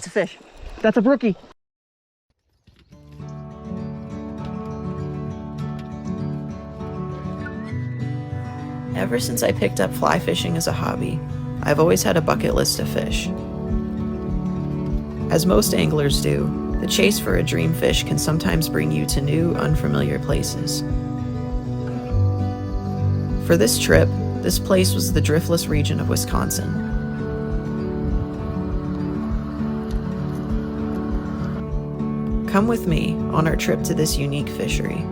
that's a fish. That's a brookie. Ever since I picked up fly fishing as a hobby, I've always had a bucket list of fish. As most anglers do, the chase for a dream fish can sometimes bring you to new, unfamiliar places. For this trip, this place was the Driftless region of Wisconsin. Come with me on our trip to this unique fishery.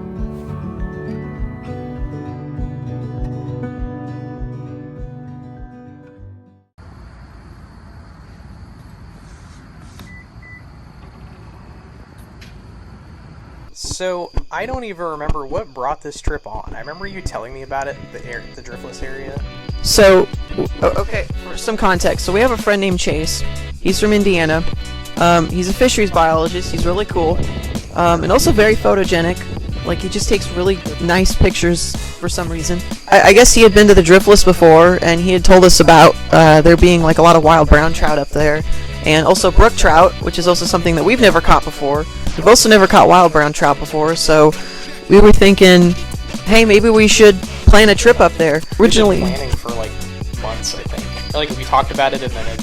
So, I don't even remember what brought this trip on. I remember you telling me about it, the Driftless area. So, okay, for some context, so we have a friend named Chase. He's from Indiana. He's a fisheries biologist. He's really cool. And also very photogenic. Like, he just takes really nice pictures for some reason. I guess he had been to the Driftless before, and he had told us about there being, like, a lot of wild brown trout up there. And also brook trout, which is also something that we've never caught before. We've also never caught wild brown trout before, so we were thinking, hey, maybe we should plan a trip up there. Originally, we've been planning for like months, I think. Like, we talked about it, and then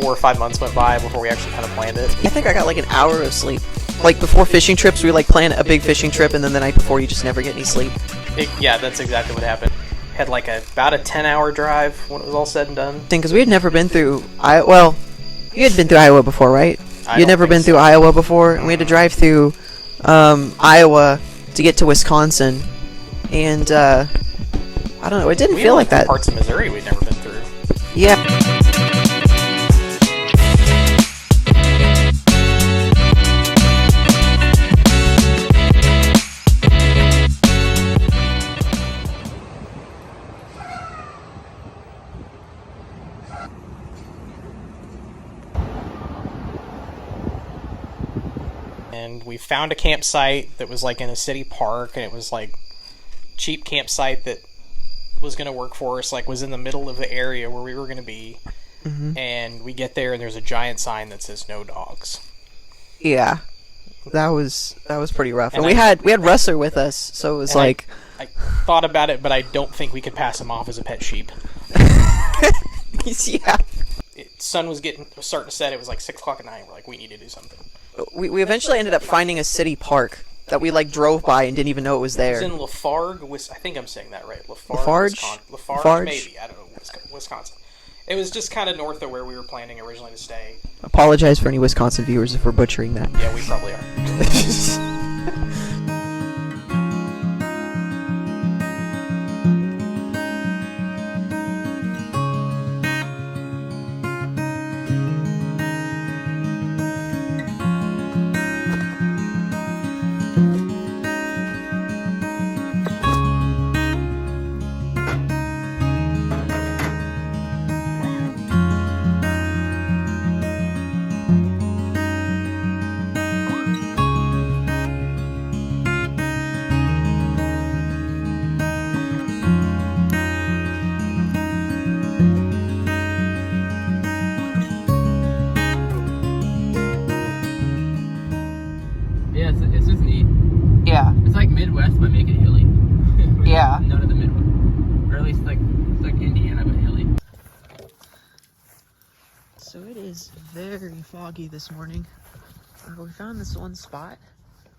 4 or 5 months went by before we actually kind of planned it. I think I got like an hour of sleep. Like, before fishing trips, we like plan a big fishing trip, and then the night before, you just never get any sleep. Yeah, that's exactly what happened. Had like about a 10-hour drive when it was all said and done. Because we had never been through well, you had been through Iowa before, right? You had never been through Iowa before, and we had to drive through Iowa to get to Wisconsin, and I don't know, it didn't feel like that. Parts of Missouri we'd never been through. Yeah. And we found a campsite that was like in a city park, and it was like cheap campsite that was going to work for us, like was in the middle of the area where we were going to be. Mm-hmm. And we get there and there's a giant sign that says no dogs. Yeah. That was pretty rough. And we had Rustler with us, so it was like I thought about it, but I don't think we could pass him off as a pet sheep. Yeah. Sun was starting to set. It was like 6 o'clock at night. We're like, we need to do something. We eventually ended up finding a city park that we like drove by and didn't even know it was there. It was in Lafarge, I think I'm saying that right. Lafarge? Lafarge, maybe. I don't know. Wisconsin. It was just kind of north of where we were planning originally to stay. Apologize for any Wisconsin viewers if we're butchering that. Yeah, we probably are. Yeah, it's just neat. Yeah. It's like Midwest, but make it hilly. Yeah. None of the Midwest. Or at least it's like Indiana, but hilly. So it is very foggy this morning. We found this one spot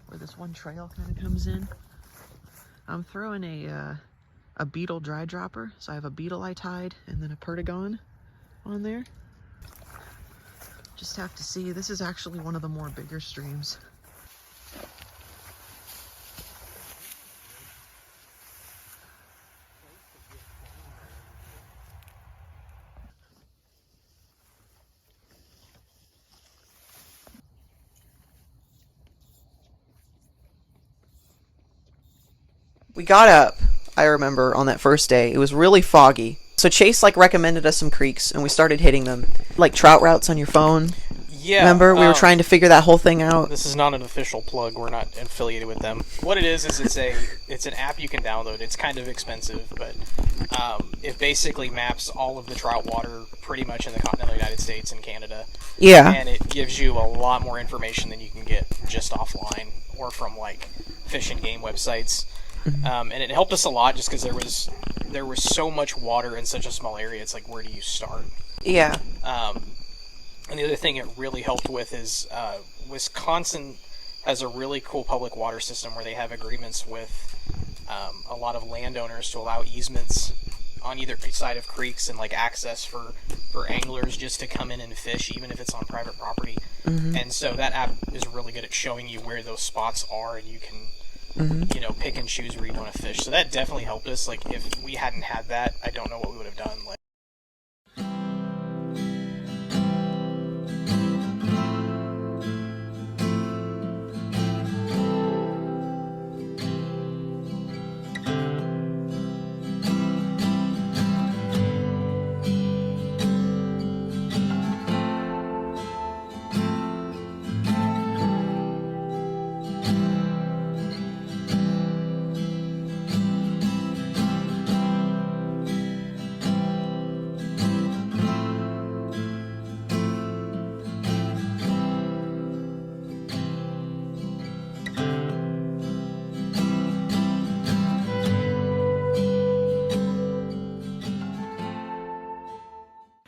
where this one trail kind of comes in. I'm throwing a beetle dry dropper. So I have a beetle I tied and then a perdigon on there. Just have to see. This is actually one of the more bigger streams. We got up, I remember, on that first day. It was really foggy. So Chase, like, recommended us some creeks, and we started hitting them. Like, trout routes on your phone. Yeah. Remember, we were trying to figure that whole thing out. This is not an official plug. We're not affiliated with them. What it is it's an app you can download. It's kind of expensive, but it basically maps all of the trout water pretty much in the continental United States and Canada. Yeah. And it gives you a lot more information than you can get just offline or from like fish and game websites. And it helped us a lot just because there was so much water in such a small area. It's like, where do you start? Yeah. And the other thing it really helped with is Wisconsin has a really cool public water system where they have agreements with a lot of landowners to allow easements on either side of creeks and like access for anglers just to come in and fish, even if it's on private property. And so that app is really good at showing you where those spots are, and you can pick and choose where you want to fish. So that definitely helped us. Like, if we hadn't had that, I don't know what we would have done. Like,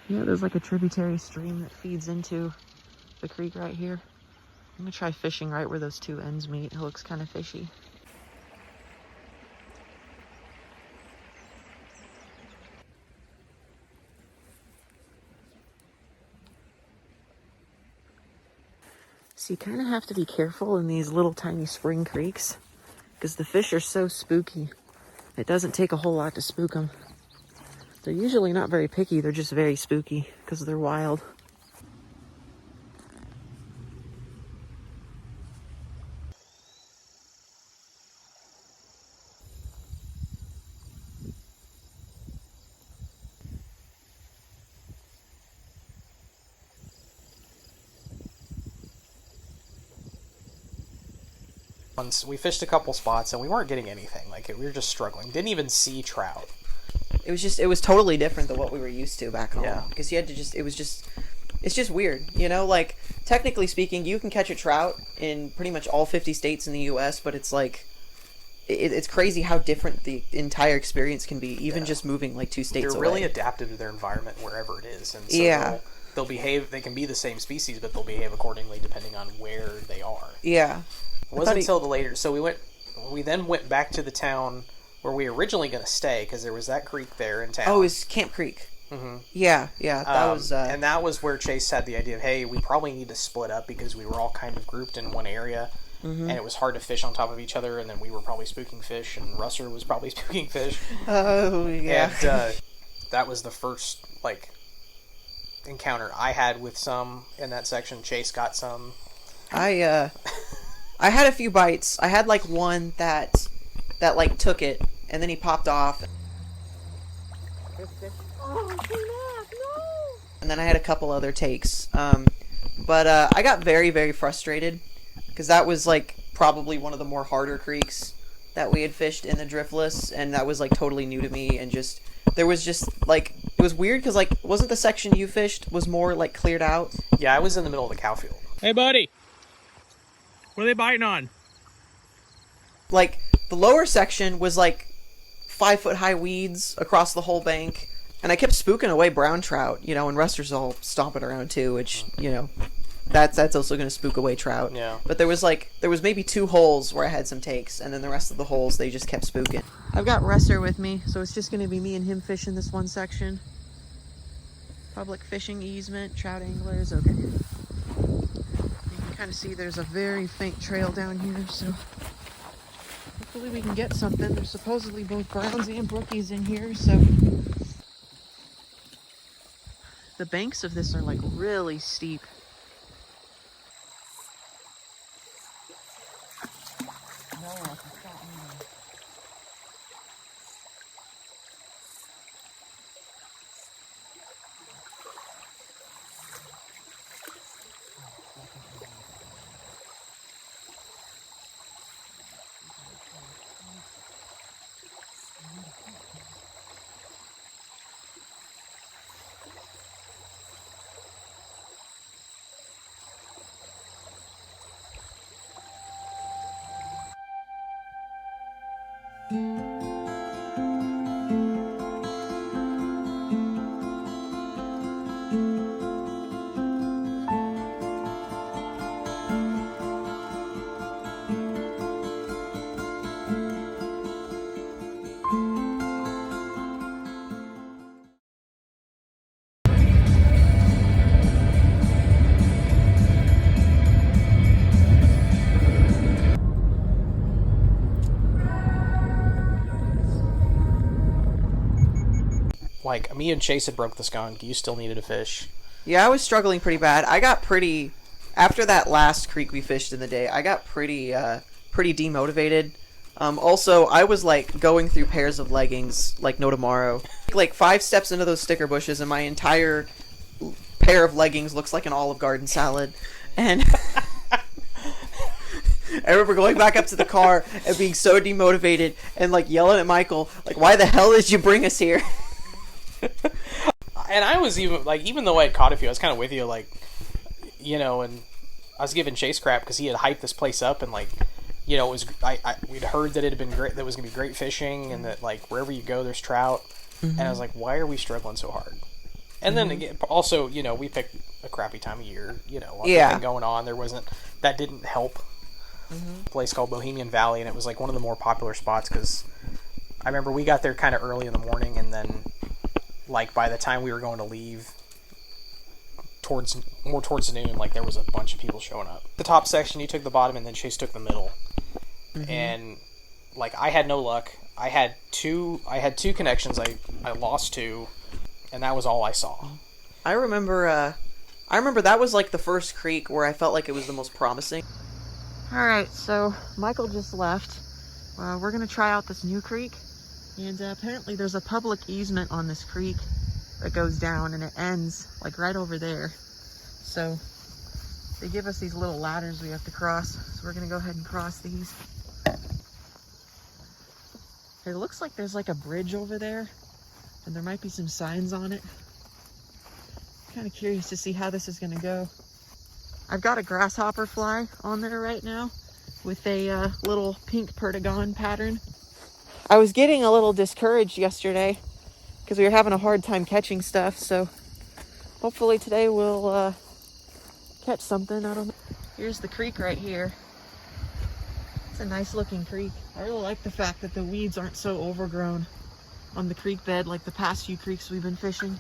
Yeah, there's like a tributary stream that feeds into the creek right here. I'm gonna try fishing right where those two ends meet. It looks kind of fishy. So you kind of have to be careful in these little tiny spring creeks because the fish are so spooky. It doesn't take a whole lot to spook them. They're usually not very picky, they're just very spooky because they're wild. once we fished a couple spots and we weren't getting anything. Like, we were just struggling. Didn't even see trout. It was totally different than what we were used to back home. Yeah. Because you had to it's just weird, you know? Like, technically speaking, you can catch a trout in pretty much all 50 states in the U.S., but it's like, it's crazy how different the entire experience can be, even just moving like 2 states away. They're really adapted to their environment wherever it is. And so they'll behave, they can be the same species, but they'll behave accordingly depending on where they are. Yeah. It wasn't until the later, so we then went back to the town where we were originally going to stay, because there was that creek there in town. Oh, it was Camp Creek. Mm-hmm. Yeah, that was... And that was where Chase had the idea of, hey, we probably need to split up because we were all kind of grouped in one area, and it was hard to fish on top of each other, and then we were probably spooking fish, and Russer was probably spooking fish. Oh, yeah. And that was the first, like, encounter I had with some in that section. Chase got some. I had a few bites. I had, like, one that like, took it, and then he popped off. And then I had a couple other takes. But I got very, very frustrated, because that was, like, probably one of the more harder creeks that we had fished in the Driftless, and that was, like, totally new to me, and just, there was just, like, it was weird, because, like, wasn't the section you fished was more, like, cleared out? Yeah, I was in the middle of the cow field. Hey, buddy. What are they biting on? Like, the lower section was, like, 5-foot-high weeds across the whole bank, and I kept spooking away brown trout, you know, and Ruster's all stomping around too, which, you know, that's also going to spook away trout. Yeah. But there was maybe 2 holes where I had some takes, and then the rest of the holes, they just kept spooking. I've got Ruster with me, so it's just going to be me and him fishing this one section. Public fishing easement, trout anglers, okay. You can kind of see there's a very faint trail down here, so hopefully we can get something. There's supposedly both browns and brookies in here, so... The banks of this are, like, really steep. Like, me and Chase had broke the skunk. You still needed a fish. Yeah, I was struggling pretty bad. I got pretty after that last creek we fished in the day. I got pretty demotivated. Also, I was like going through pairs of leggings like no tomorrow. Like 5 steps into those sticker bushes, and my entire pair of leggings looks like an Olive Garden salad. And I remember going back up to the car and being so demotivated and like yelling at Michael, like, "Why the hell did you bring us here?" And I was even though I had caught a few, I was kind of with you, like, you know, and I was giving Chase crap because he had hyped this place up, and like, you know, it was we'd heard that it had been great, that it was gonna be great fishing, and that like wherever you go there's trout, and I was like, why are we struggling so hard? And then again, also, you know, we picked a crappy time of year, you know, everything going on. That didn't help. A place called Bohemian Valley, and it was like one of the more popular spots because I remember we got there kind of early in the morning, and then like by the time we were going to leave towards noon, like there was a bunch of people showing up. The top section, you took the bottom, and then Chase took the middle. And like I had no luck. I had two connections. I lost 2, and that was all I saw. I remember that was like the first creek where I felt like it was the most promising. Alright, so Michael just left. We're gonna try out this new creek, and apparently there's a public easement on this creek that goes down, and it ends like right over there. So they give us these little ladders we have to cross, so we're gonna go ahead and cross these. It looks like there's like a bridge over there, and there might be some signs on it. Kind of curious to see how this is gonna go. I've got a grasshopper fly on there right now with a little pink perdigon pattern. I was getting a little discouraged yesterday because we were having a hard time catching stuff, so hopefully today we'll catch something. I don't know. Here's the creek right here. It's a nice looking creek. I really like the fact that the weeds aren't so overgrown on the creek bed like the past few creeks we've been fishing.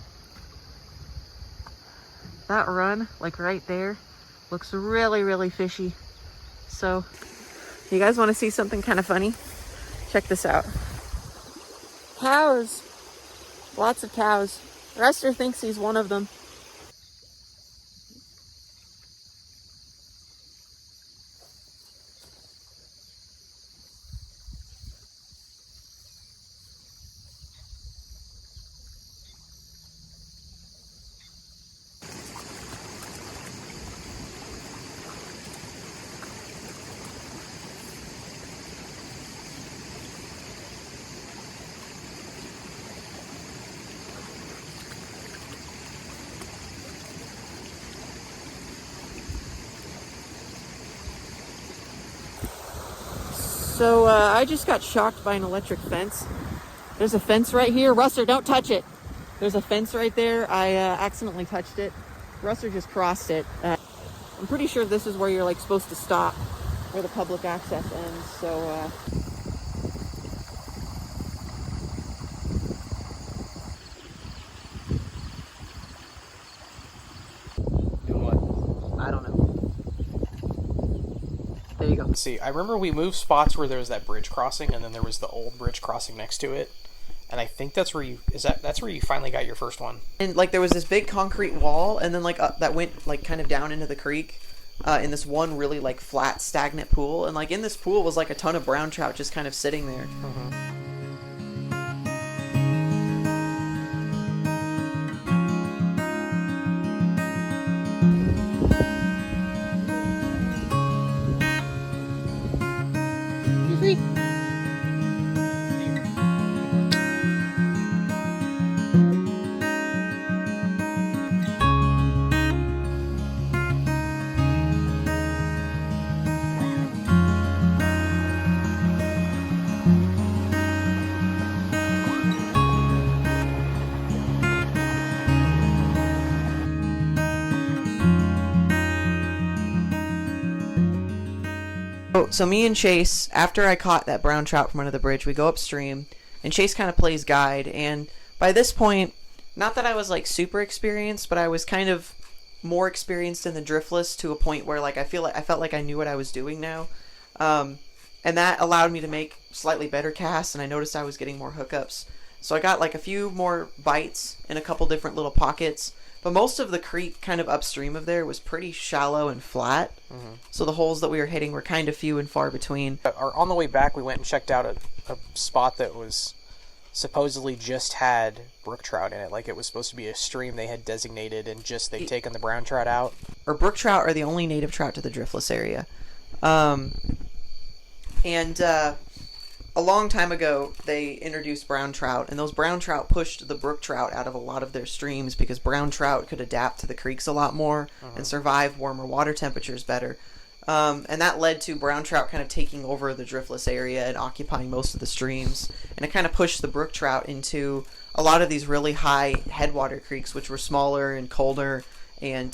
That run, like right there, looks really, really fishy. So, you guys want to see something kind of funny? Check this out. Cows. Lots of cows. Rester thinks he's one of them. So I just got shocked by an electric fence. There's a fence right here. Ruster, don't touch it. There's a fence right there. I accidentally touched it. Ruster just crossed it. I'm pretty sure this is where you're like supposed to stop, where the public access ends. So Doing what? I don't know. There you go. Let's see, I remember we moved spots where there was that bridge crossing, and then there was the old bridge crossing next to it. And I think that's where that's where you finally got your first one. And like there was this big concrete wall, and then like that went like kind of down into the creek, in this one really like flat stagnant pool. And like in this pool was like a ton of brown trout just kind of sitting there. So me and Chase, after I caught that brown trout from under the bridge, we go upstream, and Chase kind of plays guide. And by this point, not that I was like super experienced, but I was kind of more experienced in the Driftless to a point where like I felt like I knew what I was doing now, and that allowed me to make slightly better casts. And I noticed I was getting more hookups, so I got like a few more bites in a couple different little pockets. But most of the creek kind of upstream of there was pretty shallow and flat. Mm-hmm. So the holes that we were hitting were kind of few and far between. On the way back, we went and checked out a spot that was supposedly just had brook trout in it. Like, it was supposed to be a stream they had designated, and just they'd taken the brown trout out. Or brook trout are the only native trout to the Driftless area. A long time ago, they introduced brown trout, and those brown trout pushed the brook trout out of a lot of their streams because brown trout could adapt to the creeks a lot more and survive warmer water temperatures better. And that led to brown trout kind of taking over the Driftless area and occupying most of the streams. And it kind of pushed the brook trout into a lot of these really high headwater creeks, which were smaller and colder, and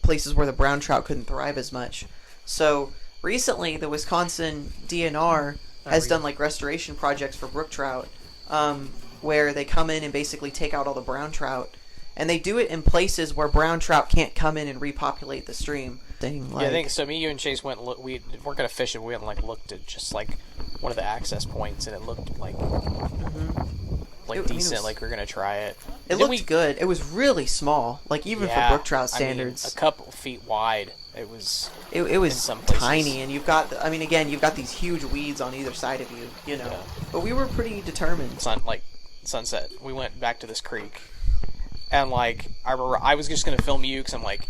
places where the brown trout couldn't thrive as much. So recently, the Wisconsin DNR has done like restoration projects for brook trout, where they come in and basically take out all the brown trout, and they do it in places where brown trout can't come in and repopulate the stream. I think so. Me, you, and Chase went. We weren't gonna fish it. We went and like looked at just like one of the access points, and it looked like decent. Like we were gonna try it. It looked good. It was really small, like even for brook trout standards. A couple feet wide. It was tiny, and you've got these huge weeds on either side of you, Yeah. But we were pretty determined. Sunset. We went back to this creek, and like I remember, I was just gonna film you because I'm like,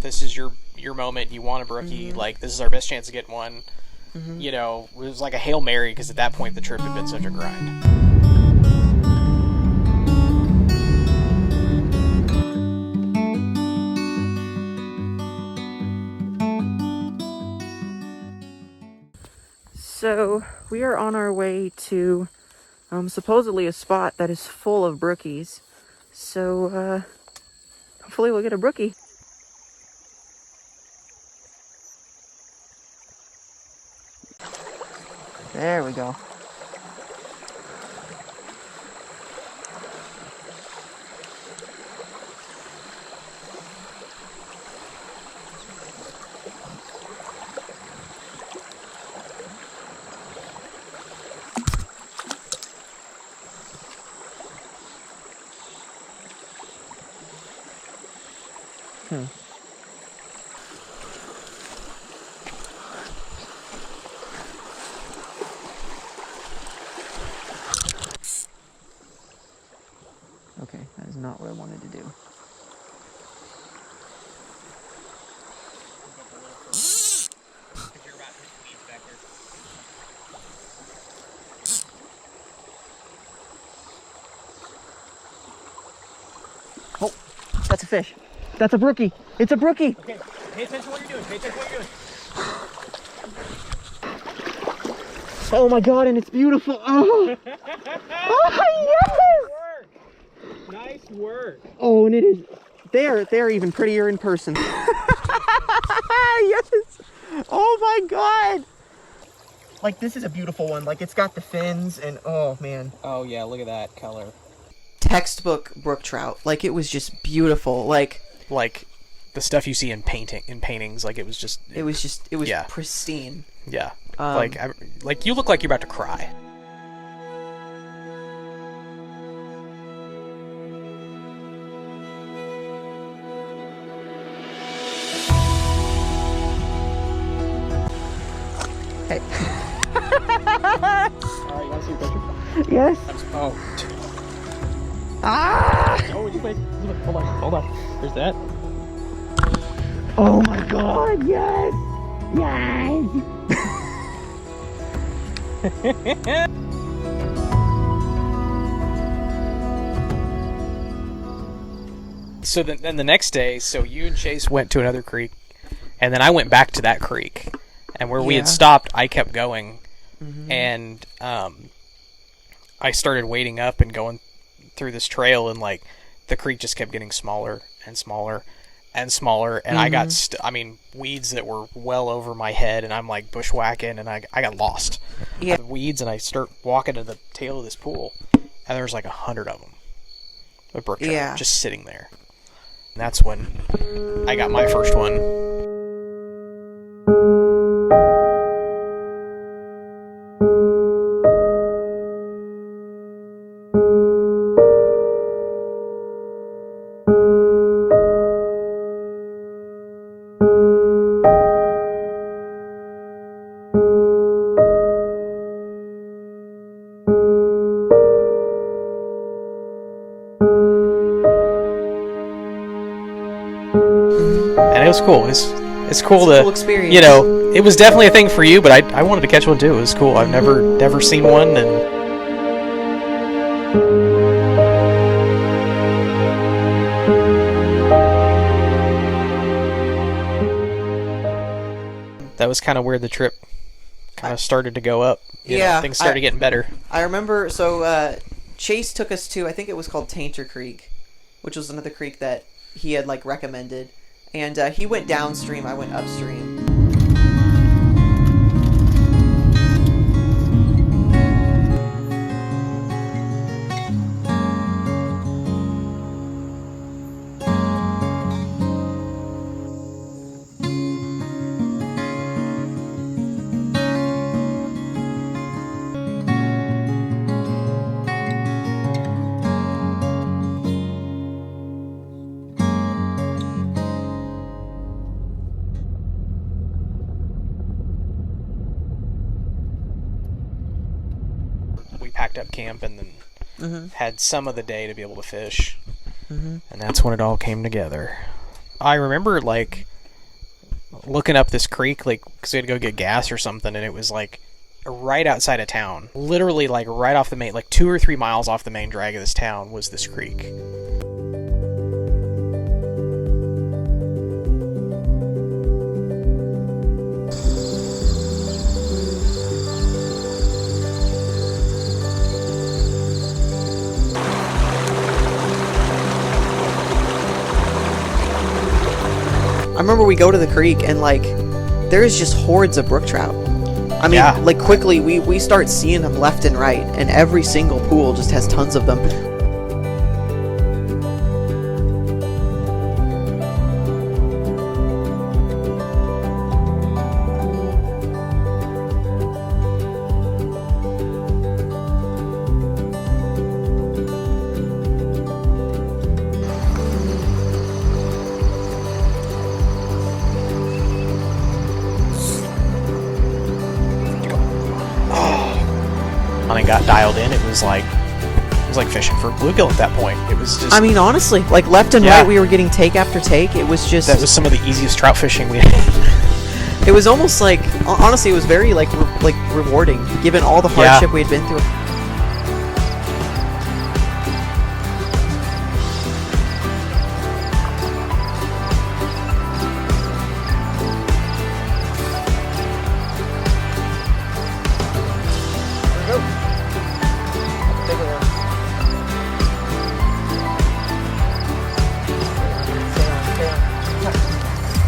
this is your moment. You want a brookie? Mm-hmm. Like, this is our best chance to get one. Mm-hmm. It was like a Hail Mary because at that point the trip had been such a grind. So we are on our way to supposedly a spot that is full of brookies. So hopefully we'll get a brookie. There we go. Okay, that is not what I wanted to do. Oh, that's a fish. That's a brookie. It's a brookie. Okay, pay attention to what you're doing. Oh my god, and it's beautiful. Oh, oh yes! Nice work. Oh, and it is. They're even prettier in person. Yes. Oh my god. Like, this is a beautiful one. Like, it's got the fins and oh man. Oh yeah, look at that color. Textbook brook trout. Like, it was just beautiful. Like the stuff you see in paintings. Like, it was pristine. Yeah. Like you look like you're about to cry. Hey. Alright, you want to see a picture? Yes. Oh. Ah! Oh, wait. Hold on. There's that. Oh my god, yes! Yes! So then the next day, so you and Chase went to another creek, and then I went back to that creek. And where we had stopped, I kept going. Mm-hmm. And I started wading up and going through this trail, and like the creek just kept getting smaller and smaller. and smaller, and I got weeds that were well over my head, and I'm like bushwhacking, and I got lost. Yeah. The weeds, and I start walking to the tail of this pool, and there's like 100 of them, a brook trout, just sitting there. And that's when I got my first one. And it was cool. It's cool to, cool experience. You know, it was definitely a thing for you, but I wanted to catch one too. It was cool. I've never seen one, and that was kind of where the trip kind of started to go up. You know, things started getting better. I remember, so Chase took us to, I think it was called Tainter Creek, which was another creek that he had like recommended, and he went downstream, I went upstream. We packed up camp and then had some of the day to be able to fish. And that's when it all came together. I remember, like, looking up this creek, like, because we had to go get gas or something, and it was, like, right outside of town. Literally, like, right off the main, like, 2 or 3 miles off the main drag of this town was this creek. I remember we go to the creek and like there's just hordes of brook trout. I mean, like quickly we start seeing them left and right, and every single pool just has tons of them. When I got dialed in, it was like fishing for bluegill at that point. It was just, I mean, honestly, like left and right, we were getting take after take. It was just, that was some of the easiest trout fishing we had. It was almost like, honestly, it was very like rewarding, given all the hardship we had been through.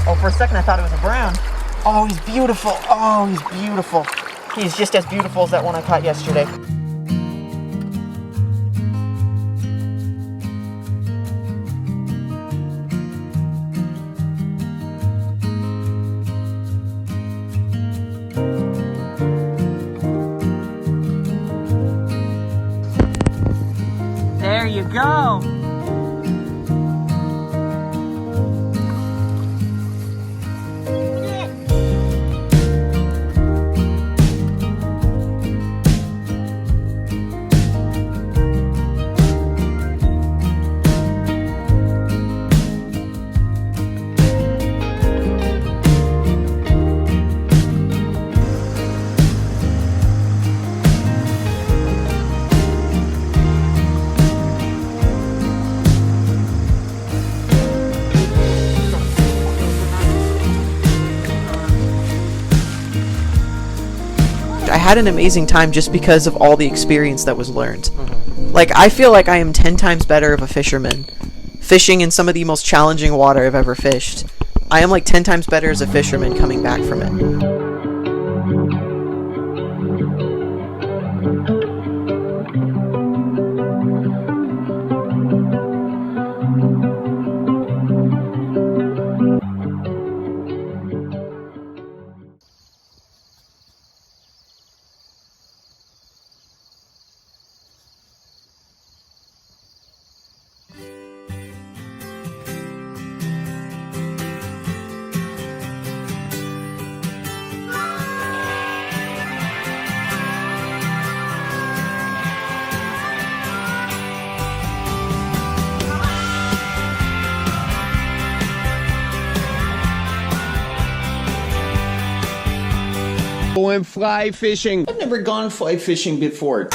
Oh, for a second I thought it was a brown. Oh, he's beautiful. Oh, he's beautiful. He's just as beautiful as that one I caught yesterday. There you go. I had an amazing time just because of all the experience that was learned. Like, I feel like I am 10 times better of a fisherman fishing in some of the most challenging water I've ever fished. I am like 10 times better as a fisherman coming back from it. Going fly fishing. I've never gone fly fishing before.